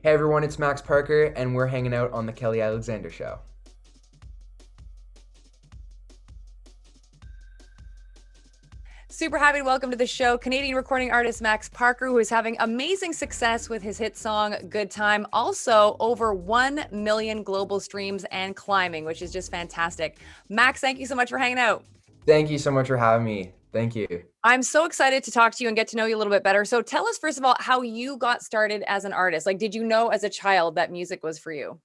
Hey everyone, it's Max Parker, and we're hanging out on the Kelly Alexander Show. Super happy to welcome to the show Canadian recording artist Max Parker, who is having amazing success with his hit song Good Time. Also, over 1 million global streams and climbing, which is just fantastic. Max, thank you so much for hanging out. Thank you so much for having me. Thank you. I'm so excited to talk to you and get to know you a little bit better. So, tell us, first of all, how you got started as an artist. Like, did you know as a child that music was for you?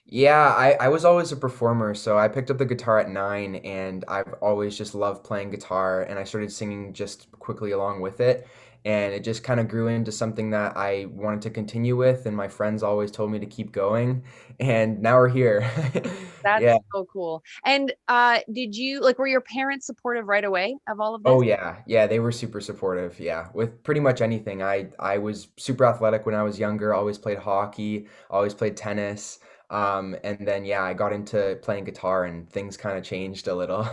Yeah, I was always a performer, so I picked up the guitar at 9, and I've always just loved playing guitar, and I started singing just quickly along with it, and it just kind of grew into something that I wanted to continue with, and my friends always told me to keep going, and now we're here. Yeah. That's so cool. And did you like, were your parents supportive right away of all of Oh this? yeah, yeah, they were super supportive. Yeah, with pretty much anything. I was super athletic when I was younger. Always played hockey. Always played tennis. And then yeah, I got into playing guitar, and things kind of changed a little.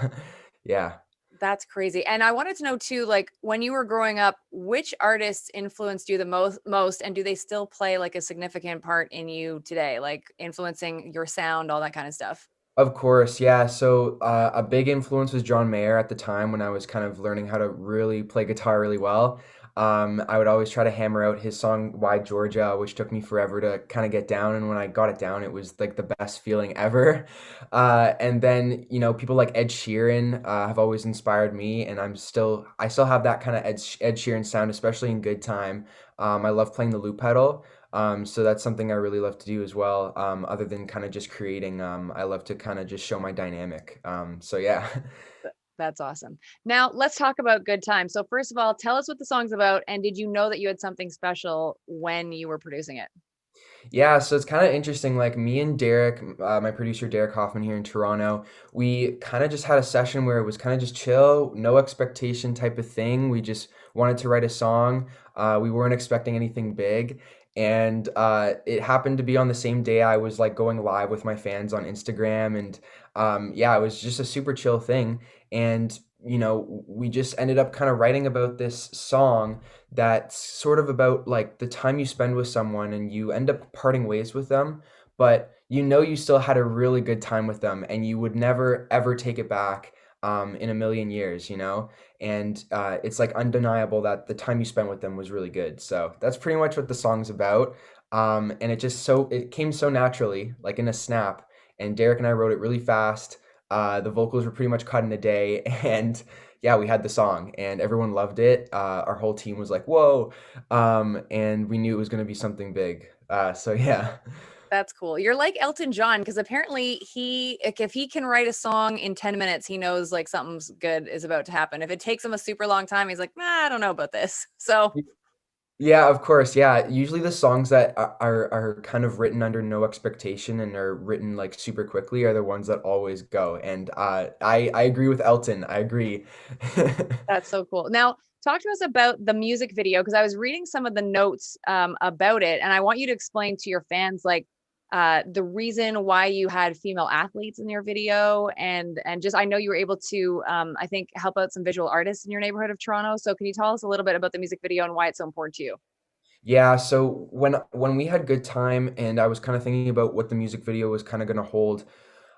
Yeah. That's crazy. And I wanted to know too, like when you were growing up, which artists influenced you the most, and do they still play like a significant part in you today, like influencing your sound, all that kind of stuff? Of course, yeah. So a big influence was John Mayer at the time when I was kind of learning how to really play guitar really well. I would always try to hammer out his song "Why Georgia," which took me forever to kind of get down. And when I got it down, it was like the best feeling ever. And then people like Ed Sheeran have always inspired me, and I still have that kind of Ed Sheeran sound, especially in Good Time. I love playing the loop pedal. So that's something I really love to do as well. Other than kind of just creating, I love to kind of just show my dynamic. So yeah. That's awesome. Now let's talk about Good Time. So first of all, tell us what the song's about, and did you know that you had something special when you were producing it? Yeah, so it's kind of interesting. Like me and Derek, my producer Derek Hoffman here in Toronto, we kind of just had a session where it was kind of just chill, no expectation type of thing. We just wanted to write a song. We weren't expecting anything big, and it happened to be on the same day I was like going live with my fans on Instagram, and yeah, it was just a super chill thing. And we just ended up kind of writing about this song that's sort of about like the time you spend with someone and you end up parting ways with them, but you still had a really good time with them and you would never ever take it back in a million years. And it's like undeniable that the time you spent with them was really good. So that's pretty much what the song's about. And it came so naturally, like in a snap. And Derek and I wrote it really fast. The vocals were pretty much cut in a day, and yeah, we had the song and everyone loved it. Our whole team was like, "Whoa!" And we knew it was going to be something big. So yeah. That's cool. You're like Elton John because apparently he like, if he can write a song in 10 minutes, he knows like something's good is about to happen. If it takes him a super long time, he's like, nah, I don't know about this. So Yeah, of course. Yeah, usually the songs that are kind of written under no expectation and are written like super quickly are the ones that always go. And I agree with Elton. I agree. that's so cool. Now, talk to us about the music video because I was reading some of the notes about it, and I want you to explain to your fans like the reason why you had female athletes in your video, and just I know you were able to I think help out some visual artists in your neighborhood of Toronto. So can you tell us a little bit about the music video and why it's so important to you? Yeah, so when we had good time and I was kind of thinking about what the music video was kind of going to hold,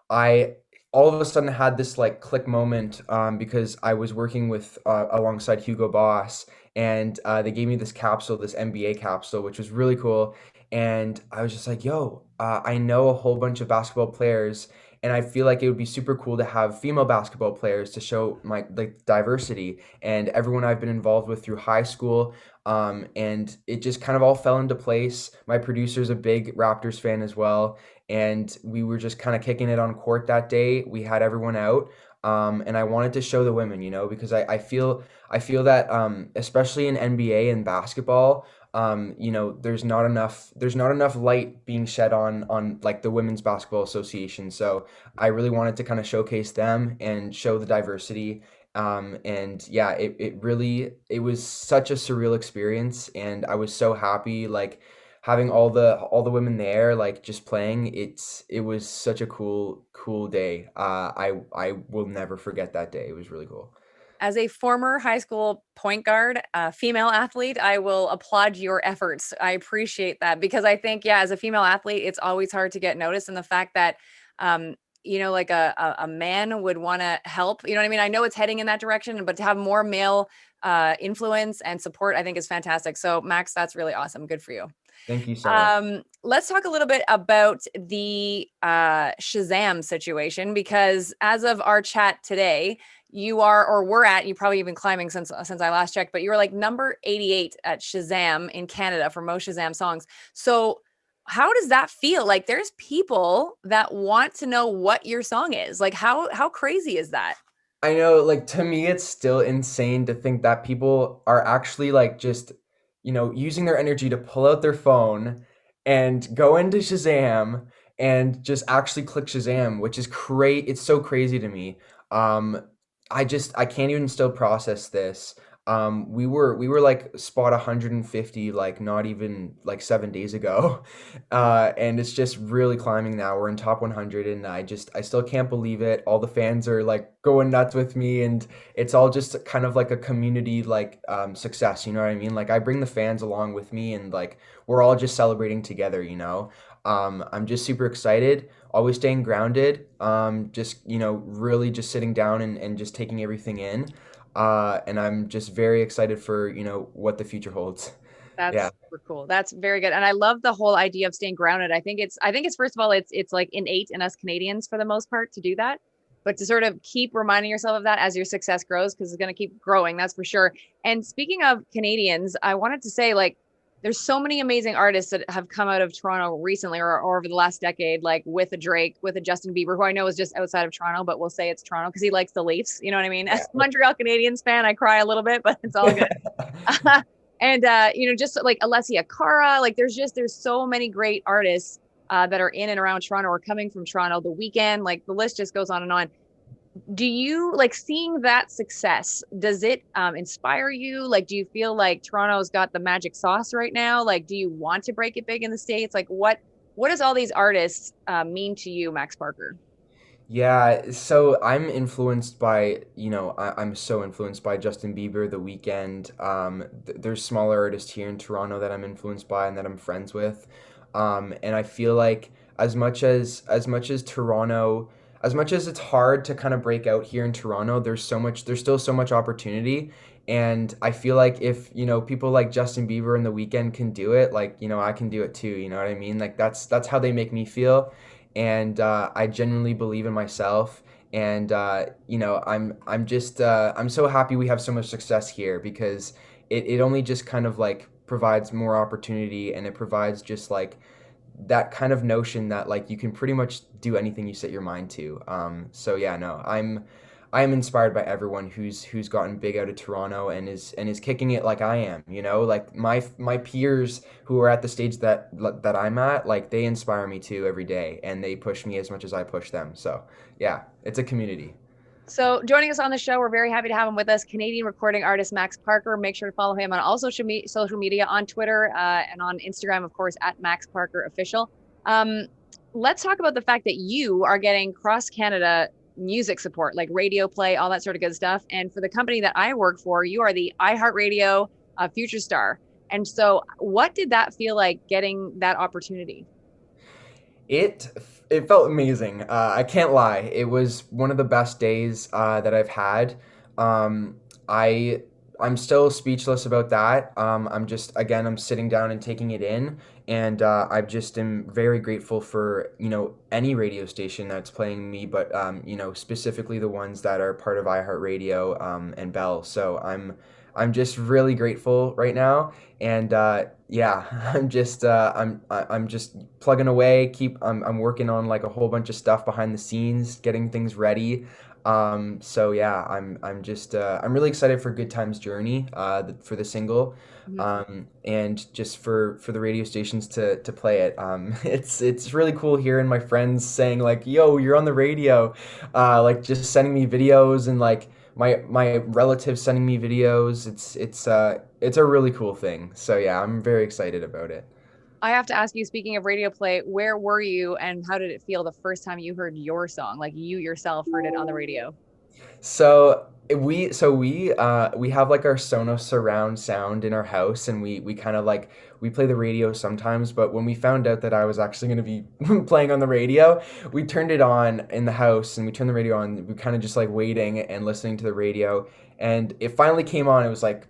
I all of a sudden had this like click moment because I was working with alongside Hugo Boss, and they gave me this capsule, this MBA capsule, which was really cool. And I was just like, "Yo, I know a whole bunch of basketball players, and I feel like it would be super cool to have female basketball players to show my like diversity and everyone I've been involved with through high school." And it just kind of all fell into place. My producer's a big Raptors fan as well, and we were just kind of kicking it on court that day. We had everyone out, and I wanted to show the women, because I feel that especially in NBA and basketball, there's not enough light being shed on like the Women's Basketball Association. So I really wanted to kind of showcase them and show the diversity. And yeah, it was such a surreal experience, and I was so happy like having all the women there like just playing. It was such a cool day. I will never forget that day. It was really cool. as a former high school point guard, female athlete, I will applaud your efforts. I appreciate that because I think, yeah, as a female athlete, it's always hard to get noticed. And the fact that, um, like a man would want to help, you know what I mean? I know it's heading in that direction, but to have more male influence and support, I think is fantastic. So, Max, that's really awesome. Good for you. Thank you so much. Let's talk a little bit about the Shazam situation because as of our chat today, you are or were at you probably even climbing since I last checked, but you were like number 88 at Shazam in Canada for most Shazam songs. So how does that feel? Like there's people that want to know what your song is. Like how crazy is that? I know, like, to me, it's still insane to think that people are actually, like, just, using their energy to pull out their phone and go into Shazam and just actually click Shazam, which is it's so crazy to me. Um, I can't even still process this. We were like spot 150, like not even like 7 days ago. And it's just really climbing now. We're in top 100 and I still can't believe it. All the fans are like going nuts with me and it's all just kind of like a community like success, you know what I mean? Like I bring the fans along with me and like we're all just celebrating together, you know? I'm just super excited, always staying grounded, just, really just sitting down and just taking everything in. And I'm just very excited for, what the future holds. Yeah. That's super cool. That's very good. And I love the whole idea of staying grounded. I think it's first of all, it's like innate in us Canadians for the most part to do that. But to sort of keep reminding yourself of that as your success grows, because it's going to keep growing, that's for sure. And speaking of Canadians, I wanted to say like there's so many amazing artists that have come out of Toronto recently or over the last decade, like with a Drake, with a Justin Bieber, who I know is just outside of Toronto, but we'll say it's Toronto because he likes the Leafs. You know what I mean? As Yeah. a Montreal Canadiens fan, I cry a little bit, but it's all good. And just like Alessia Cara, like there's so many great artists that are in and around Toronto or coming from Toronto. The Weekend, like the list just goes on and on. Do you like seeing that success? Does it inspire you? Like, do you feel like Toronto's got the magic sauce right now? Like, do you want to break it big in the States? Like, what does all these artists mean to you, Max Parker? Yeah, so I'm influenced by, I'm so influenced by Justin Bieber, The Weeknd. There's smaller artists here in Toronto that I'm influenced by and that I'm friends with. And I feel like as much as Toronto, as much as it's hard to kind of break out here in Toronto, there's still so much opportunity. And I feel like if, people like Justin Bieber and The Weeknd can do it, like, I can do it too, you know what I mean? Like that's how they make me feel and I genuinely believe in myself. And I'm so happy we have so much success here because it only just kind of like provides more opportunity and it provides just like that kind of notion that like you can pretty much do anything you set your mind to. So yeah, no, I'm inspired by everyone who's gotten big out of Toronto and is kicking it like I am. Like my peers who are at the stage that I'm at, like they inspire me too every day, and they push me as much as I push them. So yeah, it's a community. So joining us on the show, we're very happy to have him with us, Canadian recording artist Max Parker. Make sure to follow him on all social media on Twitter and on Instagram, of course, at Max Parker Official. Um, let's talk about the fact that you are getting cross Canada music support, like radio play, all that sort of good stuff. And for the company that I work for, you are the iHeartRadio Future Star. And so, what did that feel like getting that opportunity? It it felt amazing. I can't lie. It was one of the best days that I've had. Um, I I'm still speechless about that. I'm sitting down and taking it in, and I just am very grateful for any radio station that's playing me, but specifically the ones that are part of iHeartRadio and Bell. So I'm just really grateful right now, and yeah, I'm just plugging away. I'm working on like a whole bunch of stuff behind the scenes, getting things ready. So yeah, I'm really excited for Good Times Journey for the single, Mhm. and just for the radio stations to play it. It's really cool hearing my friends saying like, "Yo, you're on the radio," like just sending me videos and like my relatives sending me videos. It's a really cool thing. So yeah, I'm very excited about it. I have to ask you, speaking of radio play, where were you and how did it feel the first time you heard your song? Like you yourself heard it on the radio? So we have like our Sonos surround sound in our house, and we kind of like we play the radio sometimes. But when we found out that I was actually going to be playing on the radio, we turned it on in the house, and we turned the radio on. We kind of just like waiting and listening to the radio, and it finally came on. It was like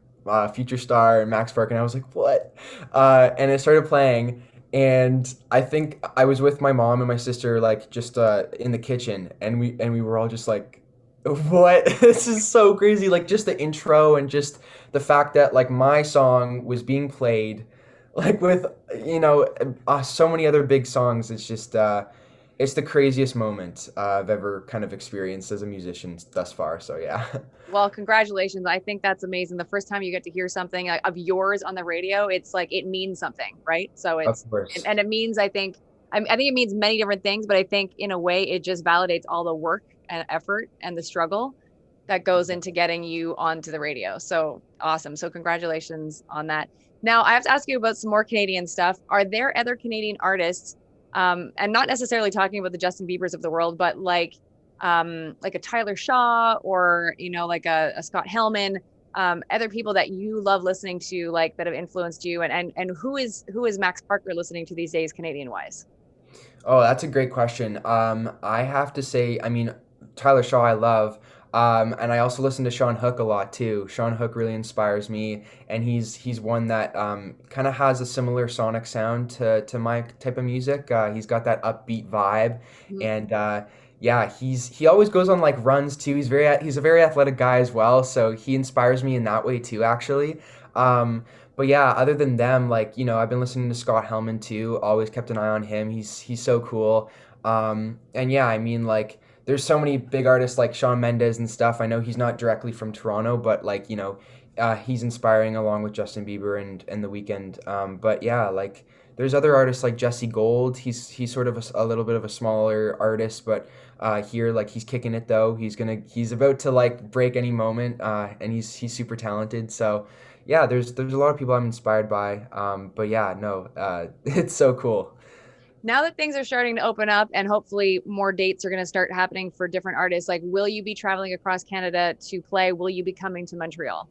Future Star and Max Park, and I was like, what? And it started playing. And I think I was with my mom and my sister, like just in the kitchen, and we were all just like, what? This is so crazy. Like just the intro and just the fact that like my song was being played like with so many other big songs. It's just it's the craziest moment I've ever kind of experienced as a musician thus far. So yeah. Well, congratulations. I think that's amazing. The first time you get to hear something of yours on the radio, it's like it means something, right? So Of it's course. and it means I think it means many different things, but I think in a way it just validates all the work and effort and the struggle that goes into getting you onto the radio. So awesome. So congratulations on that. Now I have to ask you about some more Canadian stuff. Are there other Canadian artists, and not necessarily talking about the Justin Biebers of the world, but like a Tyler Shaw or like a Scott Hellman, other people that you love listening to, like that have influenced you, and who is Max Parker listening to these days, Canadian wise? Oh, that's a great question. I have to say, I mean, Tyler Shaw I love. And I also listen to Sean Hook a lot too. Sean Hook really inspires me, and he's one that kind of has a similar sonic sound to my type of music. He's got that upbeat vibe, Mhm. and yeah, he always goes on like runs too. He's a very athletic guy as well, so he inspires me in that way too, actually. But yeah, other than them, like I've been listening to Scott Hellman too. Always kept an eye on him. He's so cool. And yeah, I mean like there's so many big artists like Shawn Mendes and stuff. I know he's not directly from Toronto, but like he's inspiring along with Justin Bieber and The Weeknd. But yeah, like there's other artists like Jesse Gold. He's sort of a little bit of a smaller artist, but here like he's kicking it though. He's about to like break any moment, and he's super talented. So yeah, there's a lot of people I'm inspired by. But yeah, no, it's so cool. Now that things are starting to open up and hopefully more dates are going to start happening for different artists, like will you be traveling across Canada to play? Will you be coming to Montreal?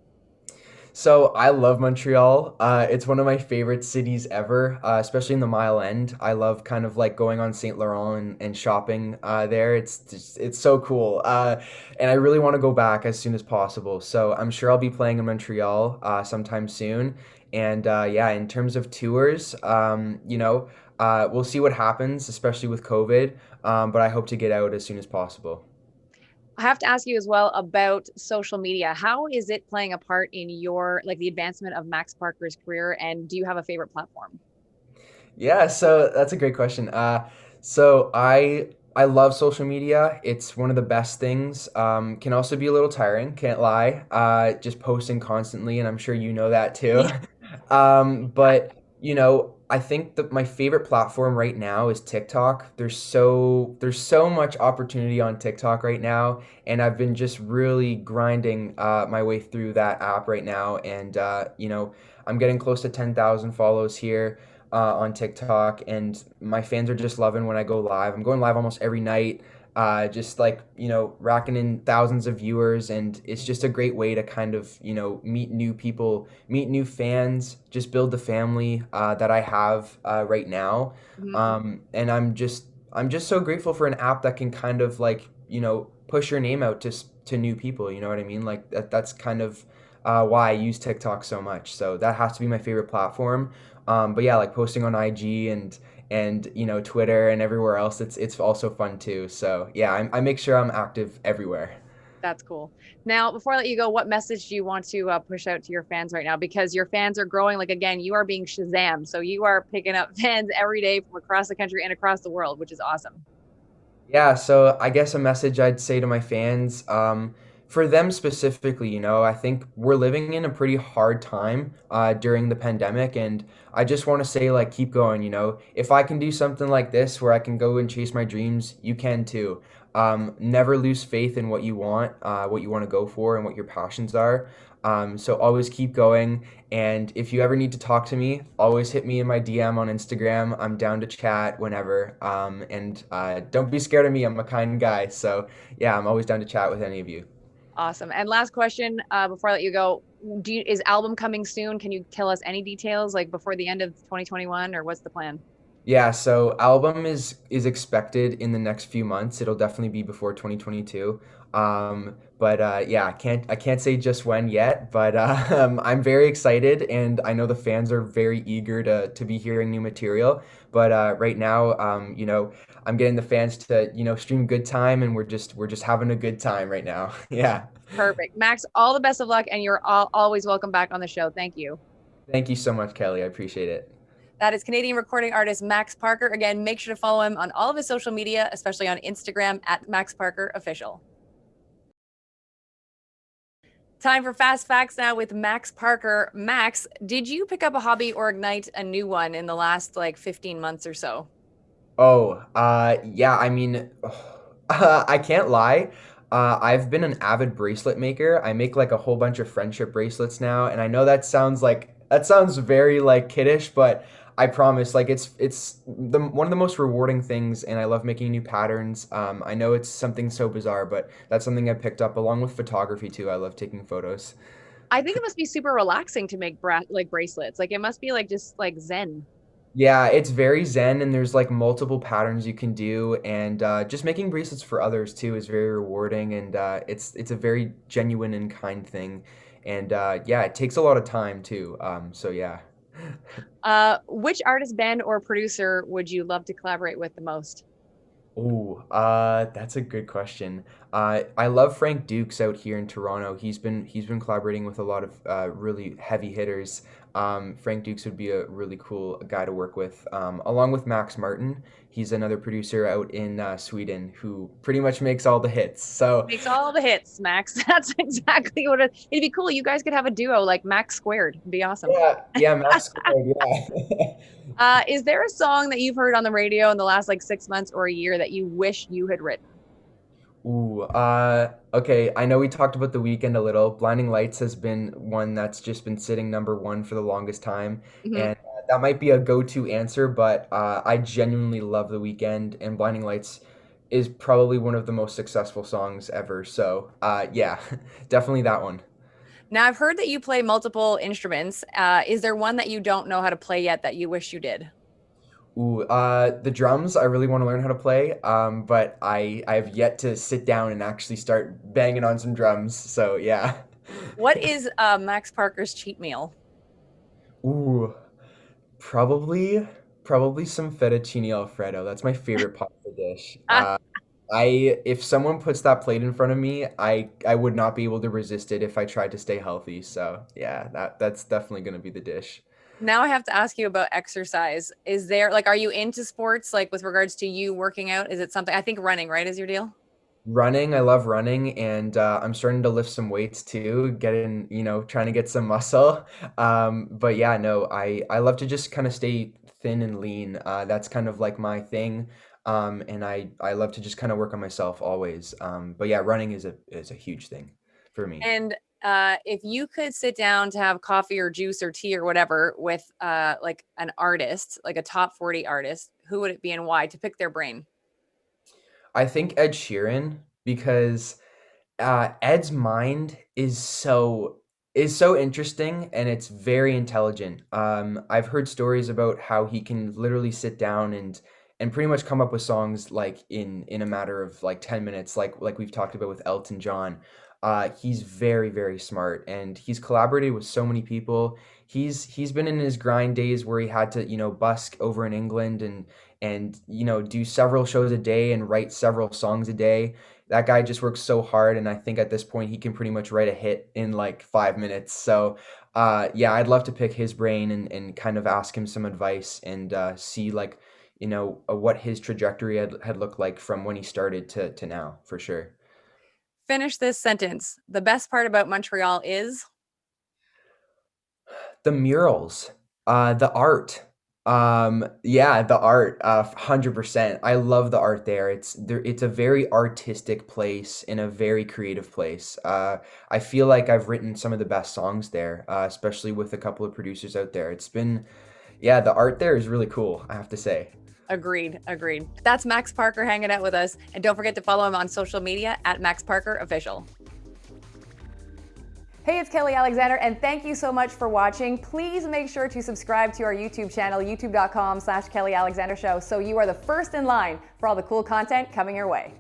So I love Montreal. It's one of my favorite cities ever, especially in the Mile End. I love kind of like going on Saint Laurent and shopping there. It's so cool, and I really want to go back as soon as possible. So I'm sure I'll be playing in Montreal sometime soon. And yeah, in terms of tours, we'll see what happens, especially with COVID. But I hope to get out as soon as possible. I have to ask you as well about social media. How is it playing a part in your like the advancement of Max Parker's career? And do you have a favorite platform? Yeah, so that's a great question. So I love social media. It's one of the best things. Can also be a little tiring, can't lie. Just posting constantly, and I'm sure you know that too. Yeah. But I think that my favorite platform right now is TikTok. There's so much opportunity on TikTok right now, and I've been just really grinding my way through that app right now, and I'm getting close to 10,000 follows here on TikTok, and my fans are just loving when I go live. I'm going live almost every night, just like, racking in thousands of viewers, and it's just a great way to kind of, meet new people, meet new fans, just build the family that I have right now. Mhm. And I'm just so grateful for an app that can kind of like, push your name out to new people, you know what I mean? Like that's kind of why I use TikTok so much. So that has to be my favorite platform. But yeah, like posting on IG and Twitter and everywhere else, it's also fun too. So yeah, I make sure I'm active everywhere. That's cool. Now, before I let you go, what message do you want to push out to your fans right now? Because your fans are growing. Like again, you are being Shazam, so you are picking up fans every day from across the country and across the world, which is awesome. Yeah, so I guess a message I'd say to my fans, for them specifically, I think we're living in a pretty hard time during the pandemic, and I just want to say, like, keep going. If I can do something like this where I can go and chase my dreams, you can too. Never lose faith in what you want to go for, and what your passions are. So always keep going. And if you ever need to talk to me, always hit me in my DM on Instagram. I'm down to chat whenever. And don't be scared of me. I'm a kind guy. So yeah, I'm always down to chat with any of you. Awesome. And last question, before I let you go, is album coming soon? Can you tell us any details, like before the end of 2021, or what's the plan? Yeah, so album is expected in the next few months. It'll definitely be before 2022. But yeah, I can't say just when yet, but I'm very excited and I know the fans are very eager to be hearing new material. But right now, I'm getting the fans to, stream Good Time and we're just having a good time right now. Yeah. Perfect. Max, all the best of luck, and you're always welcome back on the show. Thank you. Thank you so much, Kelly. I appreciate it. That is Canadian recording artist Max Parker. Again, make sure to follow him on all of his social media, especially on Instagram at Max Parker Official. Time for fast facts now with Max Parker. Max, did you pick up a hobby or ignite a new one in the last like 15 months or so? Oh, yeah, I mean, I can't lie. I've been an avid bracelet maker. I make like a whole bunch of friendship bracelets now, and I know that sounds very like kiddish, but I promise, like it's the one of the most rewarding things, and I love making new patterns. I know it's something so bizarre, but that's something I picked up along with photography too. I love taking photos. I think it must be super relaxing to make like bracelets. Like it must be like just like zen. Yeah, it's very zen, and there's like multiple patterns you can do, and just making bracelets for others too is very rewarding, and it's a very genuine and kind thing, and yeah, it takes a lot of time too. So yeah. Which artist, band, or producer would you love to collaborate with the most? Oh, that's a good question. I love Frank Dukes out here in Toronto. He's been collaborating with a lot of really heavy hitters. Frank Dukes would be a really cool guy to work with, along with Max Martin. He's another producer out in Sweden who pretty much makes all the hits. So Makes all the hits, Max. That's exactly what it'd be cool. You guys could have a duo like Max Squared. It'd be awesome. yeah, yeah, Max Squared, yeah. Is there a song that you've heard on the radio in the last like 6 months or a year that you wish you had written? Ooh, okay. I know we talked about The Weekend a little. Blinding Lights has been one that's just been sitting number one for the longest time, Mhm. and that might be a go-to answer, but I genuinely love The Weekend, and Blinding Lights is probably one of the most successful songs ever. So, yeah, definitely that one. Now, I've heard that you play multiple instruments. Is there one that you don't know how to play yet that you wish you did? Ooh, the drums I really want to learn how to play, but I have yet to sit down and actually start banging on some drums. So, yeah. What is Max Parker's cheat meal? Ooh. Probably some fettuccine alfredo. That's my favorite pasta dish. If someone puts that plate in front of me, I would not be able to resist it if I tried to stay healthy. So yeah, that's definitely gonna be the dish. Now I have to ask you about exercise. Is there like, are you into sports, like with regards to you working out? Is it something, I think running, right, is your deal? Running, I love running, and I'm starting to lift some weights too, getting, trying to get some muscle. But yeah, no, I love to just kind of stay thin and lean. That's kind of like my thing. And I love to just kind of work on myself always. But yeah, running is a huge thing for me. And if you could sit down to have coffee or juice or tea or whatever with like an artist, like a top 40 artist, who would it be and why to pick their brain? I think Ed Sheeran because Ed's mind is so interesting and it's very intelligent. I've heard stories about how he can literally sit down and pretty much come up with songs like in a matter of like 10 minutes, like we've talked about with Elton John. He's very, very smart and he's collaborated with so many people. He's been in his grind days where he had to, busk over in England and do several shows a day and write several songs a day. That guy just works so hard, and I think at this point he can pretty much write a hit in like 5 minutes. So, yeah, I'd love to pick his brain and kind of ask him some advice and see like, what his trajectory had looked like from when he started to now, for sure. Finish this sentence. The best part about Montreal is The murals, the art. Yeah, the art, 100%. I love the art there. It's a very artistic place and a very creative place. I feel like I've written some of the best songs there, especially with a couple of producers out there. Yeah, the art there is really cool, I have to say. Agreed, agreed. That's Max Parker hanging out with us. And don't forget to follow him on social media at Max Parker Official. Hey, it's Kelly Alexander, and thank you so much for watching. Please make sure to subscribe to our YouTube channel, youtube.com/Kelly Alexander Show, so you are the first in line for all the cool content coming your way.